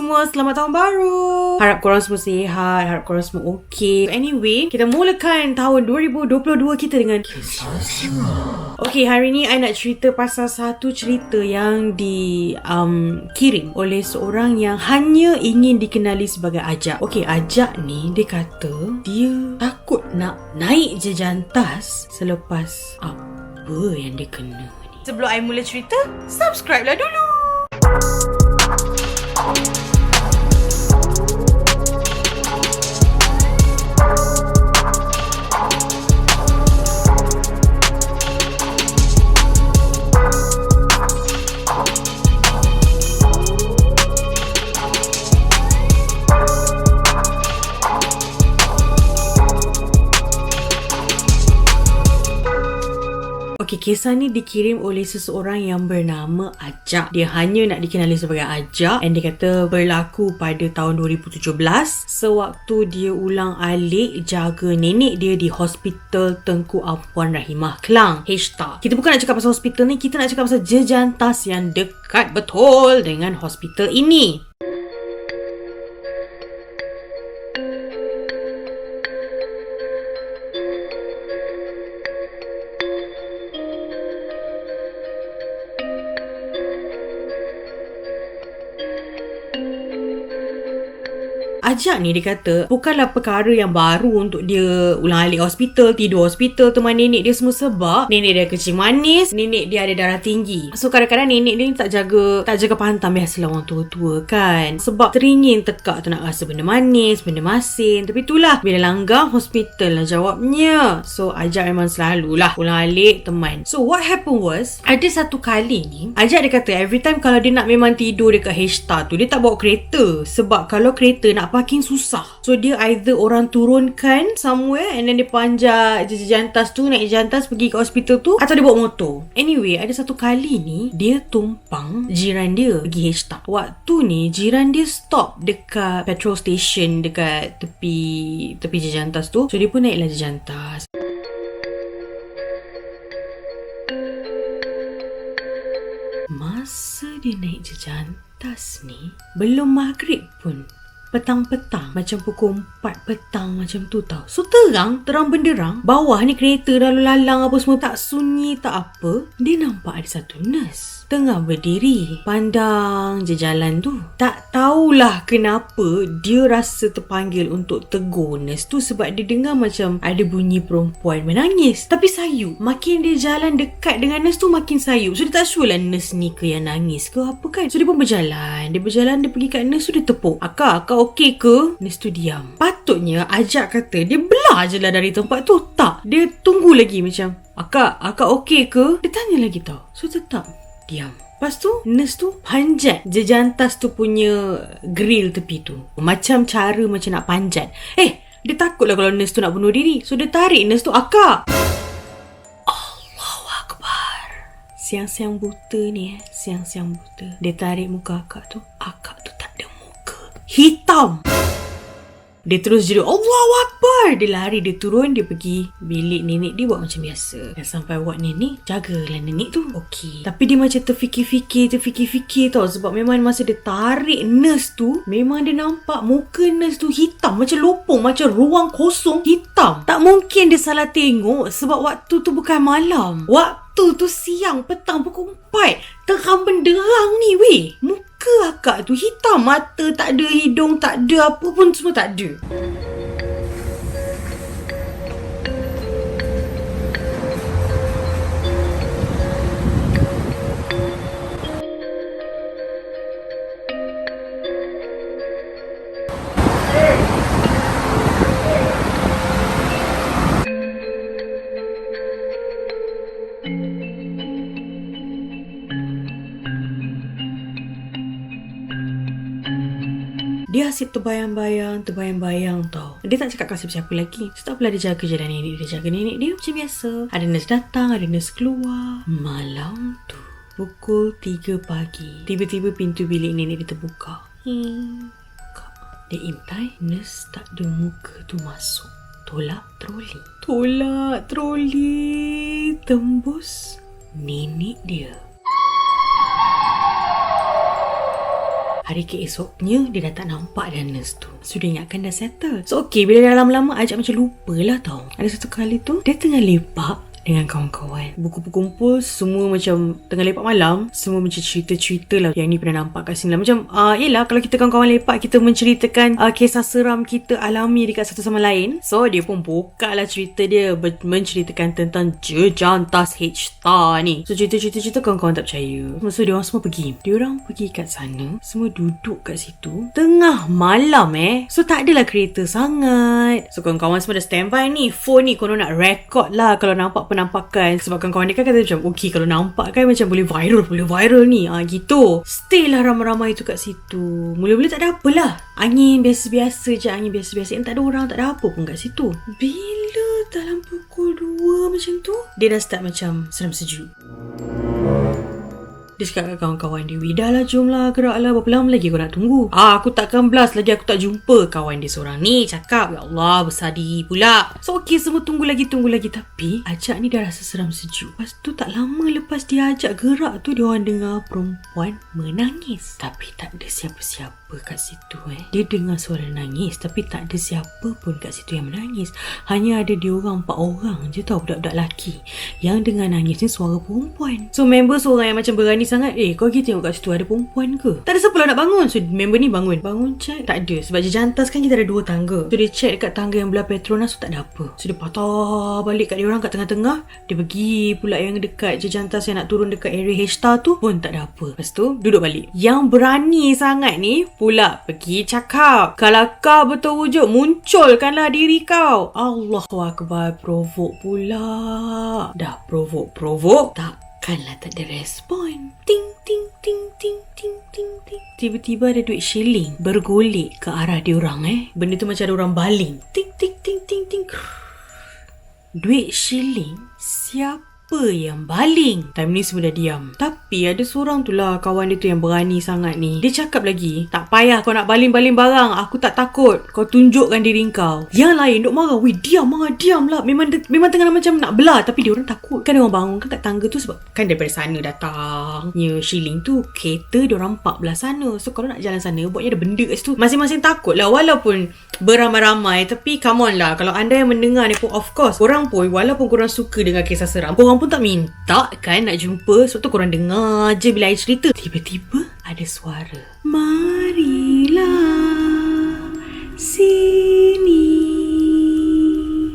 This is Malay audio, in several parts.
semua, selamat tahun baru. Harap korang semua sihat, harap korang semua okey. Anyway, kita mulakan tahun 2022 kita dengan kisah seram. Okay, hari ni I nak cerita pasal satu cerita yang dikirim oleh seorang yang hanya ingin dikenali sebagai Ajak. Okay, Ajak ni dia kata dia takut nak naik je jantas selepas apa yang dia kena ni. Sebelum I mula cerita, subscribe lah dulu. Okay, kisah ni dikirim oleh seseorang yang bernama Ajak. Dia hanya nak dikenali sebagai Ajak, and dia kata berlaku pada tahun 2017 sewaktu dia ulang alik jaga nenek dia di Hospital Tengku Ampuan Rahimah Klang, HTA. Kita bukan nak cakap pasal hospital ni, kita nak cakap pasal jejantas yang dekat betul dengan hospital ini. Ajak ni dia kata bukanlah perkara yang baru untuk dia ulang alik hospital, tidur hospital teman nenek dia semua, sebab nenek dia kecil manis, nenek dia ada darah tinggi. So kadang-kadang nenek dia ni tak jaga pantang, biasalah orang tua-tua kan. Sebab teringin tekak tu nak rasa benda manis, benda masin. Tapi itulah, bila langgar hospital lah jawabnya. So Ajak memang selalulah ulang alik teman. So what happened was, ada satu kali ni Ajak dia kata every time kalau dia nak memang tidur dekat HTA tu, dia tak bawa kereta. Sebab kalau kereta nak parking susah. So dia either orang turunkan somewhere and then dia panjat je jantas tu, naik jantas pergi ke hospital tu, atau dia bawa motor. Anyway, ada satu kali ni dia tumpang jiran dia pergi HTA. Waktu ni jiran dia stop dekat petrol station dekat tepi jejantas tu. So dia pun naiklah jejantas. Masa dia naik jejantas ni, belum maghrib pun, petang-petang, macam pukul 4 petang macam tu tau. So terang benderang, bawah ni kereta lalu lalang apa semua, tak sunyi tak apa. Dia nampak ada satu nurse tengah berdiri, pandang je jalan tu. Tak tahulah kenapa dia rasa terpanggil untuk tegur nurse tu, sebab dia dengar macam ada bunyi perempuan menangis. Tapi sayu, makin dia jalan dekat dengan nurse tu makin sayu. So dia tak sure lah nurse ni ke yang nangis ke apa kan. So dia pun berjalan, dia pergi kat nurse tu, dia tepuk, Akak okey ke? Nurse tu diam. Patutnya Ajak kata dia belah je lah dari tempat tu. Tak, dia tunggu lagi macam, Akak okey ke? Dia tanya lagi tau. So tetap diam. Lepas tu nurse tu panjat je jantas tu punya grill tepi tu, macam nak panjat. Dia takut lah kalau nurse tu nak bunuh diri. So dia tarik nurse tu, Akak. Allahu Akbar. Siang-siang buta ni siang-siang buta. Dia tarik muka akak tu. Akak tu tak ada muka, hitam. Dia terus jerit, Allahu Akbar. Dia lari, dia turun, dia pergi bilik nenek dia, buat macam biasa. Dan sampai ward nenek, jagalah nenek tu. Okey. Tapi dia macam terfikir tau. Sebab memang masa dia tarik nurse tu, memang dia nampak muka nurse tu hitam, macam lopong, macam ruang kosong hitam. Tak mungkin dia salah tengok, sebab waktu tu bukan malam. Waktu tu siang, petang, pukul 4. Terang benderang ni weh. Muka akak tu hitam, mata tak ada, hidung tak ada, apa pun semua tak ada. Dia asyik terbayang-bayang tau. Dia tak cakap kasih siapa lagi. So tak apalah, dia jaga je lah nenek dia. Jaga nenek dia macam biasa. Ada nurse datang, ada nurse keluar. Malam tu pukul 3 pagi, tiba-tiba pintu bilik nenek dia terbuka. Dia intai, nurse tak ada muka tu masuk. Tolak troli tembus nenek dia. Hari keesoknya dia dah tak nampak dah nurse tu. So dia ingatkan dah settle. So okay, bila dah lama-lama ajak macam lupalah tau. Ada satu kali tu dia tengah lepak dengan kawan-kawan. Buku kumpul semua macam tengah lepak malam. Semua macam cerita-cerita lah yang ni pernah nampak kat sini lah. Macam yelah kalau kita kawan-kawan lepak, kita menceritakan kisah seram kita alami dekat satu sama lain. So dia pun buka lah cerita dia, menceritakan tentang jejantas H-Star ni. So cerita-cerita kawan-kawan tak percaya. So diorang semua pergi. Diorang pergi kat sana, semua duduk kat situ tengah malam So tak adalah kereta sangat. So kawan-kawan semua dah standby ni. Phone ni korang nak record lah kalau nampak penampakan. Sebab kawan-kawan dia kan kata macam okay, kalau nampak kan macam boleh viral ni gitu. Stay lah ramai-ramai tu kat situ. Mula-mula tak ada apalah, angin biasa-biasa je, angin biasa-biasa yang tak ada orang, tak ada apa pun kat situ. Bila dalam pukul 2 macam tu, dia dah start macam seram sejuk. Dia cakap kat kawan-kawan dia, dah lah jom lah, gerak lah, berapa lama lagi kau nak tunggu? Aku takkan blast lagi, aku tak jumpa. Kawan dia seorang ni cakap, ya Allah, besar diri pula. So okay, semua tunggu lagi. Tapi ajak ni dah rasa seram sejuk. Lepas tu tak lama lepas dia ajak gerak tu, dia orang dengar perempuan menangis. Tapi tak ada siapa-siapa kat situ Dia dengar suara nangis, tapi tak ada siapa pun kat situ yang menangis. Hanya ada dia orang 4 orang je tau, budak-budak lelaki yang dengar nangis ni suara perempuan. So member seorang yang macam berani sangat, kau pergi tengok kat situ ada perempuan ke? Tak ada siapa lah nak bangun. So member ni bangun check, tak ada. Sebab jejantas kan kita ada 2 tangga. So dia check dekat tangga yang belah Petronas tu tak ada apa. So dia patah balik kat dia orang kat tengah-tengah. Dia pergi pula yang dekat jejantas yang nak turun dekat area H-Star tu pun tak ada apa. Lepas tu duduk balik. Yang berani sangat ni pula pergi cakap, kalau kau bertawujud, munculkanlah diri kau. Allahu Akbar, provok pula. Dah provok takkanlah tak ada respon. Ting ting ting ting ting ting ting. Tiba-tiba ada duit shilling bergolek ke arah diorang Benda tu macam ada orang baling. Ting ting ting ting ting. Duit shilling, siapa yang baling? Time ni semua dah diam. Tapi ada seorang tu lah, kawan dia tu yang berani sangat ni. Dia cakap lagi, tak payah kau nak baling-baling barang, aku tak takut. Kau tunjukkan diri kau. Yang lain duk marah, weh diam lah. Memang tengah macam nak belah, tapi dia orang takut. Kan dia orang bangun kan kat tangga tu, sebab kan daripada sana datangnya shilling tu, kereta dia orang 14 sana. So kalau nak jalan sana, buatnya ada benda kat situ. Masing-masing takut lah, walaupun beramai-ramai. Tapi come on lah, kalau anda yang mendengar ni pun, of course korang pun, walaupun korang suka dengar kisah seram, korang pun tak minta kan nak jumpa. Sebab tu korang dengar je bila saya cerita. Tiba-tiba ada suara, marilah sini.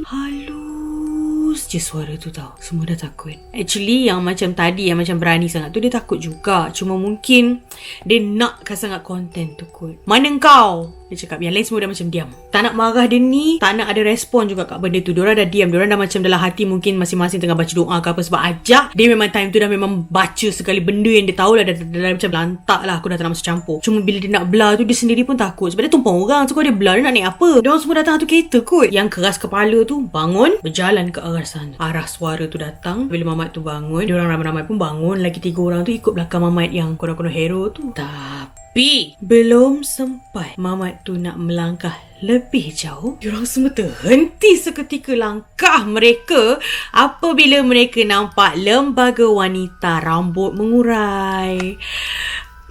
Halus je suara tu tau. Semua dah takut. Actually yang macam tadi, yang macam berani sangat tu, dia takut juga. Cuma mungkin dia nakkan sangat konten tu kot. Mana kau? Dia cakap. Yang lain semua dah macam diam. Tak nak marah dia ni, tak nak ada respon juga kat benda tu. Diorang dah diam. Diorang dah macam dalam hati mungkin masing-masing tengah baca doa ke apa. Sebab ajak dia memang time tu dah memang baca segala benda yang dia tahu lah. Dah macam lantak lah, aku dah tak nak masuk campur. Cuma bila dia nak belah tu, dia sendiri pun takut. Sebab dia tumpang orang. So kalau dia belah, dia nak naik apa? Diorang semua datang satu kereta kot. Yang keras kepala tu bangun, berjalan ke arah sana. Arah suara tu datang. Bila Mamat tu bangun, diorang ramai-ramai pun bangun. Lagi 3 orang tu ikut belakang Mamat yang kono-kono hero tu. Tapi belum sempat Mamat tu nak melangkah lebih jauh, diorang semua terhenti seketika langkah mereka apabila mereka nampak lembaga wanita rambut mengurai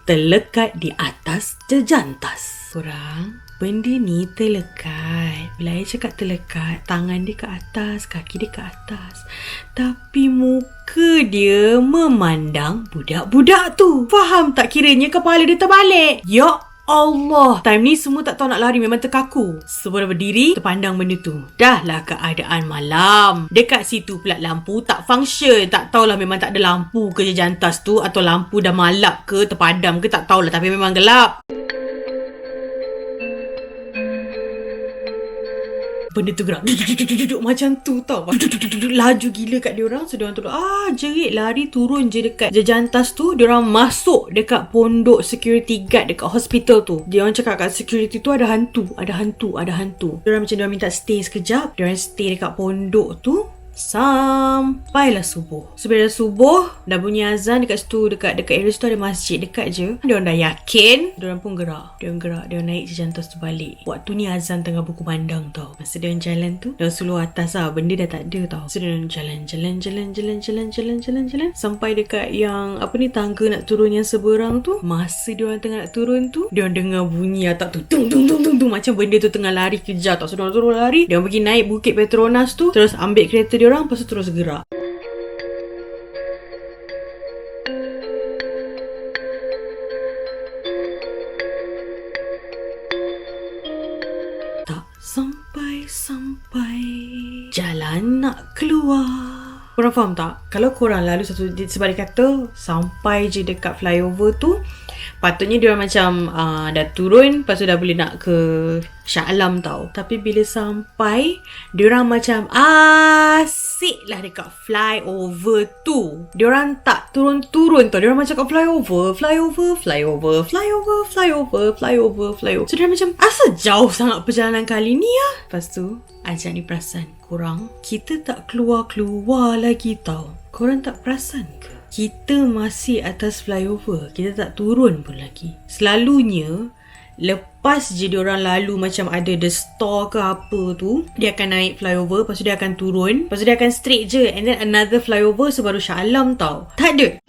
terlekat di atas jejantas. Korang, benda ni terlekat. Bila saya cakap terlekat, tangan dia ke atas, kaki dia ke atas, tapi muka dia memandang budak-budak tu. Faham tak kiranya kepala dia terbalik? Ya Allah. Time ni semua tak tahu nak lari, memang terkaku. Semua dah berdiri terpandang benda tu. Dah lah keadaan malam. Dekat situ pula lampu tak function. Tak tahulah memang tak ada lampu ke jejantas tu, atau lampu dah malap ke, terpadam ke, tak tahulah. Tapi memang gelap. Benda tu gerak macam tu tau. Laju gila kat diorang. So diorang tu jerit lari turun je dekat jejantas tu. Diorang masuk dekat pondok security guard dekat hospital tu. Diorang cakap kat security tu ada hantu. Diorang macam diorang minta stay sekejap. Diorang stay dekat pondok tu. Sampailah subuh. So bila subuh, dah bunyi azan dekat situ, dekat area situ ada masjid dekat je. Diorang dah yakin, diorang pun gerak. Diorang naik je jantas tu balik. Waktu ni azan tengah berkumandang tau. Masa diorang jalan tu, diorang seluar atas lah. Benda dah tak ada tau. So diorang jalan. Sampai dekat yang tangga nak turun yang seberang tu. Masa diorang tengah nak turun tu, diorang dengar bunyi atap tu. Tung. Macam benda tu tengah lari kejar tau. So diorang turun lari. Diorang pergi naik Bukit Petronas tu. Terus ambil kereta diorang. Lepas tu terus gerak. Tak sampai jalan nak keluar. Korang faham tak? Kalau korang lalu satu, sebab dia kata sampai je dekat flyover tu, patutnya diorang macam dah turun, lepas tu dah boleh nak ke Shah Alam tau. Tapi bila sampai, diorang macam asyik lah dekat flyover tu. Diorang tak turun-turun tau. Diorang macam kat flyover. So diorang macam, asal jauh sangat perjalanan kali ni lah. Lepas tu, Ajak ni perasan, korang, kita tak keluar-keluar lagi tau. Korang tak perasan ke? Kita masih atas flyover. Kita tak turun pun lagi. Selalunya, lepas je diorang lalu macam ada the store ke apa tu, dia akan naik flyover, lepas tu dia akan turun, lepas tu dia akan straight je, and then another flyover, so baru Shah Alam tau. Tak ada.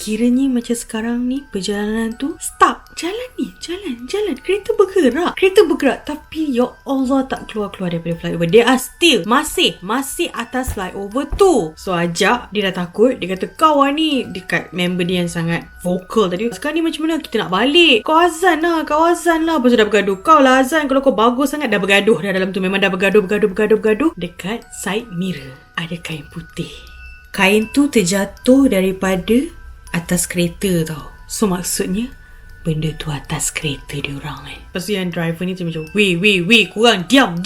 Kiranya macam sekarang ni perjalanan tu stuck. Jalan. Kereta bergerak. Tapi ya Allah tak keluar daripada flyover. They are still masih atas flyover tu. So Ajak, dia dah takut. Dia kata, kau ni, dekat member dia yang sangat vokal tadi, sekarang ni macam mana kita nak balik? Kau azan lah. Lepas tu dah bergaduh. Kau lah azan. Kalau kau bagus sangat, dah bergaduh dah dalam tu. Memang dah bergaduh. Dekat side mirror ada kain putih. Kain tu terjatuh daripada atas kereta tau. So maksudnya benda tu atas kereta diorang Lepas tu yang driver ni macam, Weh, korang diam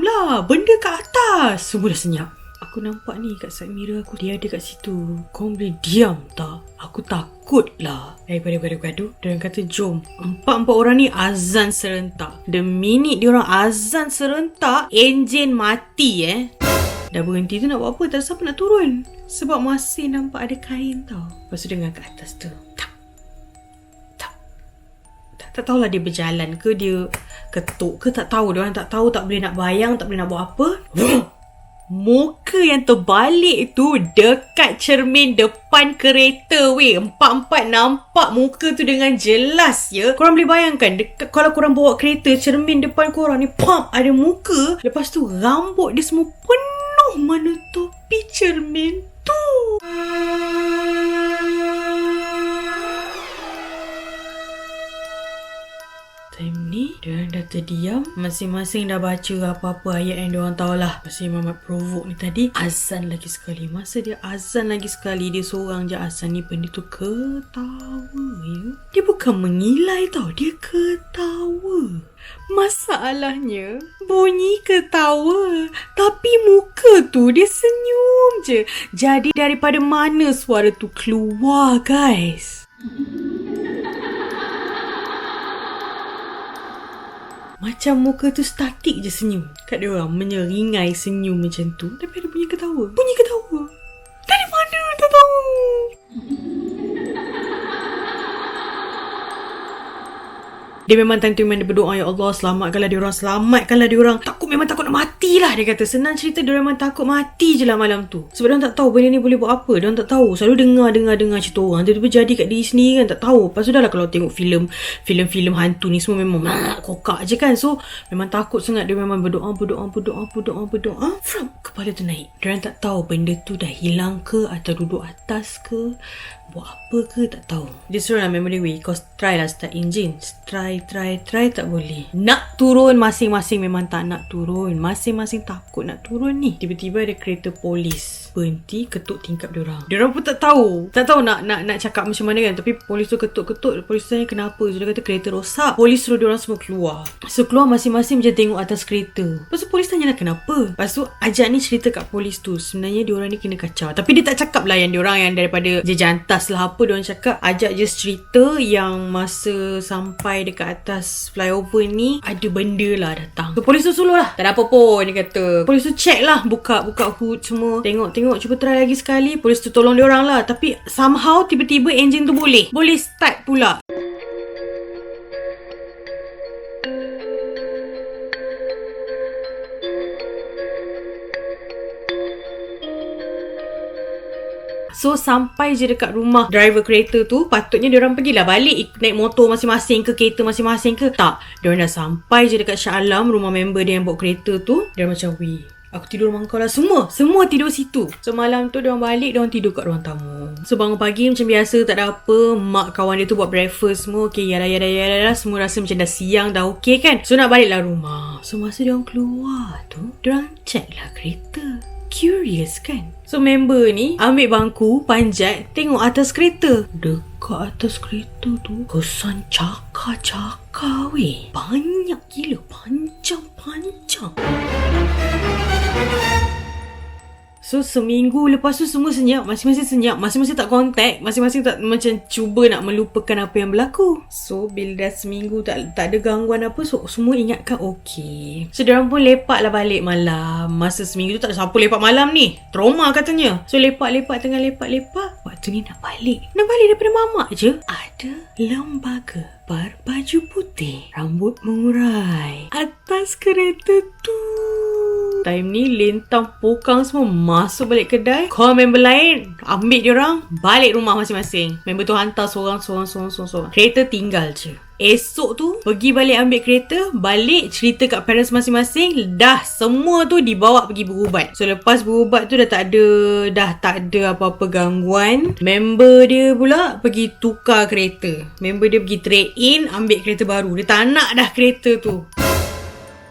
lah, benda kat atas. Semua dah senyap. Aku nampak ni kat side mirror aku, dia ada kat situ. Korang boleh diam tak? Aku takut lah. Daripada gaduh, diorang kata, jom. Empat orang ni azan serentak. The minute diorang azan serentak, enjin mati Dah berhenti tu nak buat apa? Tak siapa nak turun. Sebab masih nampak ada kain tau. Lepas tu dengar kat atas tu. Tak tahulah dia berjalan ke, dia ketuk ke, tak tahu. Diorang tak tahu, tak boleh nak bayang, tak boleh nak buat apa. Muka yang terbalik tu dekat cermin depan kereta Empat nampak muka tu dengan jelas Korang boleh bayangkan kalau korang bawa kereta, cermin depan korang ni ada muka. Lepas tu rambut dia semua penuh menutupi cermin tu. Time ni, diorang dah terdiam. Masing-masing dah baca apa-apa ayat yang diorang tahulah. Masa Imam Mat provok ni tadi, azan lagi sekali. Masa dia azan lagi sekali, dia seorang je azan ni, benda tu ketawa Dia bukan mengilai tau, dia ketawa. Masalahnya, bunyi ketawa, tapi muka tu dia senyum je. Jadi daripada mana suara tu keluar, guys? Macam muka tu statik je senyum. Kat dia orang menyeringai senyum macam tu. Tapi ada bunyi ketawa. Dari mana tak tahu? Dia memang time tu memang dia berdoa, ya Allah selamatkanlah diorang. Memang takut nak mati lah. Dia kata senang cerita, dia memang takut mati je lah malam tu. Sebab diorang tak tahu benda ni boleh buat apa. Diorang tak tahu. Selalu dengar cerita orang, tiba-tiba jadi kat diri sendiri kan, tak tahu. Lepas tu dah lah kalau tengok filem hantu ni semua memang kokak je kan. So memang takut sangat. Dia memang berdoa. From kepala tu naik. Diorang tak tahu benda tu dah hilang ke, atau duduk atas ke, buat apa ke, tak tahu. Dia suruh lah memory way, kau try lah start engine, try try tak boleh. Nak turun masing-masing memang tak nak turun. Masing-masing takut nak turun ni. Tiba-tiba ada kereta polis berhenti, ketuk tingkap diorang. Diorang pun tak tahu nak cakap macam mana kan. Tapi polis tu ketuk-ketuk. Polis tu tanya kenapa. So dia kata kereta rosak. Polis suruh diorang semua keluar. So keluar masing-masing macam tengok atas kereta. Lepas tu polis tanya lah kenapa. Lepas tu Ajak ni cerita kat polis tu, sebenarnya diorang ni kena kacau. Tapi dia tak cakap lah yang diorang yang daripada jejantas lah apa. Diorang cakap Ajak just cerita yang masa sampai dekat atas flyover ni ada benda lah datang. So polis tu suluh lah, tak ada apa pun dia kata. Polis tu check lah, buka hood semua, tengok cuba try lagi sekali. Polis tu tolong diorang lah. Tapi somehow tiba-tiba enjin tu boleh start pula. So sampai je dekat rumah driver kereta tu, patutnya diorang pergilah balik naik motor masing-masing ke kereta masing-masing ke. Tak, diorang dah sampai je dekat Shah Alam, rumah member dia yang bawa kereta tu. Diorang macam, weh, aku tidur rumah kau lah. Semua tidur situ. So malam tu diorang balik, diorang tidur kat ruang tamu. So bangun pagi macam biasa, tak ada apa. Mak kawan dia tu buat breakfast semua. Okay, yada. Semua rasa macam dah siang, dah okay kan. So nak baliklah rumah. So masa diorang keluar tu, diorang check lah kereta. Curious kan. So member ni ambil bangku, panjat, tengok atas kereta. Dekat atas kereta tu kesan cakar weh. Banyak gila, panjang. So seminggu lepas tu semua senyap, masing-masing senyap, masing-masing tak kontak, masing-masing tak macam cuba nak melupakan apa yang berlaku. So bila dah seminggu tak ada gangguan apa, so semua ingatkan okey. So diorang pun lepak lah balik malam. Masa seminggu tu tak ada siapa lepak malam ni, trauma katanya. So lepak tengah lepak, waktu ni nak balik daripada mamak je, ada lembaga berbaju putih, rambut mengurai atas kereta tu. Time ni lintang pokang semua masuk balik kedai, call member lain, ambil diorang balik rumah masing-masing. Member tu hantar seorang. Kereta tinggal je. Esok tu pergi balik ambil kereta, balik cerita kat parents masing-masing, dah semua tu dibawa pergi berubat. So lepas berubat tu dah tak ada apa-apa gangguan. Member dia pula pergi tukar kereta. Member dia pergi trade in, ambil kereta baru. Dia tak nak dah kereta tu.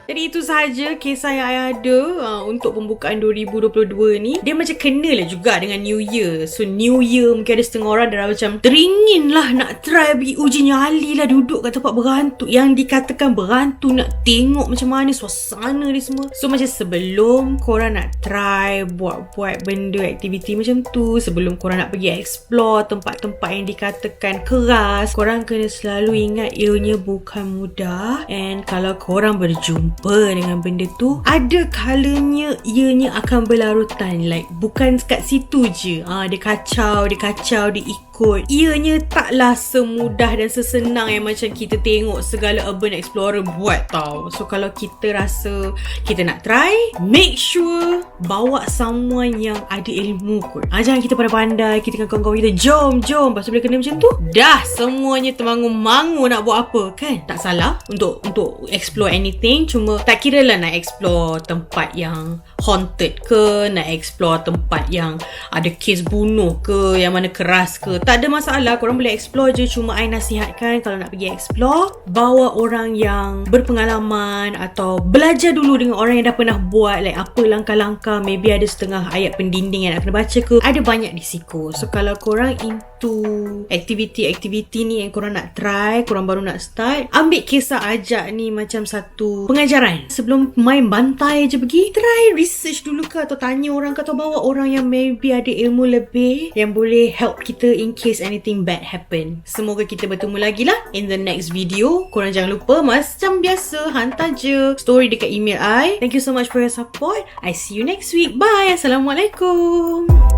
Jadi itu sahaja kisah yang I ada untuk pembukaan 2022 ni. Dia macam kenalah juga dengan New Year. So New Year mungkin ada setengah orang dah macam teringin lah nak try pergi uji nyali lah, duduk kat tempat berhantu yang dikatakan berhantu, nak tengok macam mana suasana dia semua. So macam sebelum korang nak try buat benda aktiviti macam tu, sebelum korang nak pergi explore tempat-tempat yang dikatakan keras, korang kena selalu ingat ianya bukan mudah. And kalau korang berjumpa dengan benda tu, ada kalanya ianya akan berlarutan. Like bukan kat situ je. Dia kacau, dia ikut. Ianya taklah semudah dan sesenang yang macam kita tengok segala urban explorer buat tau. So kalau kita rasa kita nak try, make sure bawa someone yang ada ilmu kot. Jangan kita pandai-pandai, kita dengan kawan-kawan kita jom. Lepas tu bila kena macam tu, dah semuanya termangu-mangu nak buat apa kan. Tak salah untuk explore anything. Cuma tak kira lah nak explore tempat yang haunted ke, nak explore tempat yang ada kes bunuh ke, yang mana keras ke, tak ada masalah. Korang boleh explore je. Cuma I nasihatkan kalau nak pergi explore, bawa orang yang berpengalaman atau belajar dulu dengan orang yang dah pernah buat. Like apa langkah-langkah, maybe ada setengah ayat pendinding yang nak kena baca ke, ada banyak risiko. So kalau korang into aktiviti ni yang korang nak try, korang baru nak start, ambil kisah Ajak ni macam satu pengajaran. Sebelum main bantai je pergi, try research dulu ke, atau tanya orang ke, atau bawa orang yang maybe ada ilmu lebih yang boleh help kita in case anything bad happen. Semoga kita bertemu lagi lah in the next video. Korang jangan lupa macam biasa hantar je story dekat email I. Thank you so much for your support. I see you next week. Bye. Assalamualaikum.